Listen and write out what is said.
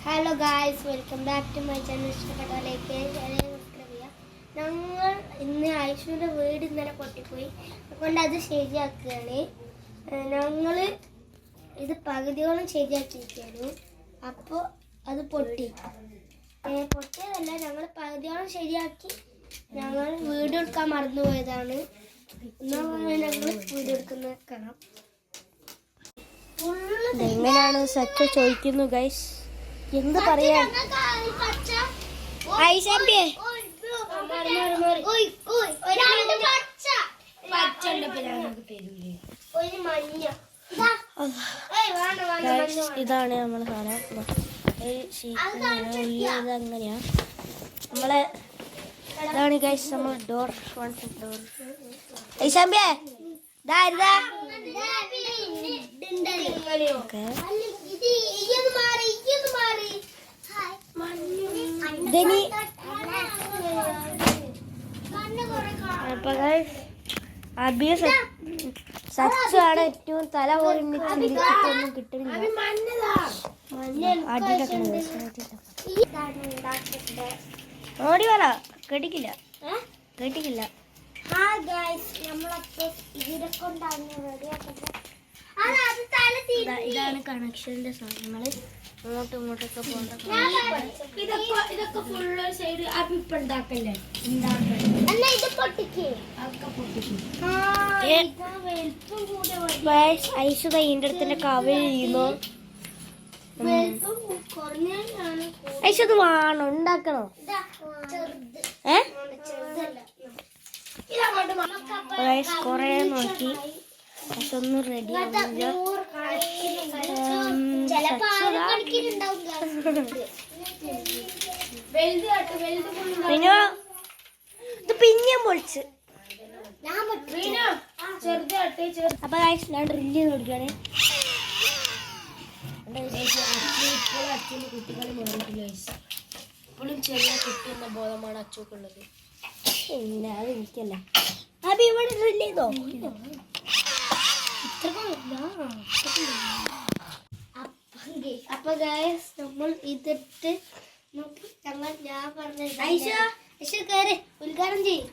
Hello guys, welcome back to my channel. ഇഷ്ടപ്പെട്ടവരിലേക്ക് subscribe ചെയ്യുക. ഞങ്ങൾ ഇന്ന് ഐഷുവിൻ്റെ വീട് ഇന്നലെ പൊട്ടിപ്പോയി, അതുകൊണ്ട് അത് ശരിയാക്കുകയാണ്. ഞങ്ങൾ ഇത് പകുതിയോളം ശരിയാക്കിയിരിക്കുകയാണ്. അപ്പോൾ അത് പൊട്ടിയതല്ല, ഞങ്ങൾ പകുതിയോളം ശരിയാക്കി. ഞങ്ങൾ വീഡിയോ എടുക്കാൻ മറന്നുപോയതാണ്. ഞങ്ങൾ വീഡിയോ എടുക്കുന്നത് കാണാം. എങ്ങനെയാണ് സച്ച ചോദിക്കുന്നു ഗൈസ്, എന്ത് പറയാൻ? ഇതാണ് നമ്മള് കാണാൻ അങ്ങനെയാ നമ്മളെ ഇതാണ് ഗൈസ് നമ്മളെ ഡോർ. ഡോർ ഐശാമ്പിയെ സച്ചാണ് ഏറ്റവും തല ചിന്തിച്ചിട്ടൊന്നും കിട്ടുന്നില്ല. ഓടി വരാ കേട്ടിക്കില്ല. ഇതാണ് കണക്ഷന്റെ സാധനങ്ങള്. അങ്ങോട്ടും ഇങ്ങോട്ടൊക്കെ പോകണ്ട. ഐസ് കൈൻ്റെ അടുത്തിന്റെ കവൽ ചെയ്യുന്നു. ഐസ് അത് വേണോ ഉണ്ടാക്കണോ? കൊറേ നോക്കി പക്ഷെ ഒന്നും റെഡി ആവില്ല. ഇത് പിന്നെയും പൊളിച്ച്. അപ്പൊ ഞാൻ ഡ്രില്ല് ചെയ്ത് കൊടുക്കുകയാണ്. കുട്ടികൾ ഇപ്പോഴും ചെറിയ കുട്ടി എന്ന ബോധമാണ് അച്ചുക്കുള്ളത്. പിന്നെ അത് എനിക്കല്ല. അപ്പൊ ഇവിടെ ഡ്രില്ല് ചെയ്തോ? അപ്പൊ ഗൈസ് നമ്മൾ ഇതിട്ട് ഞാൻ പറഞ്ഞ ഉദ്ഘാടനം ചെയ്യും.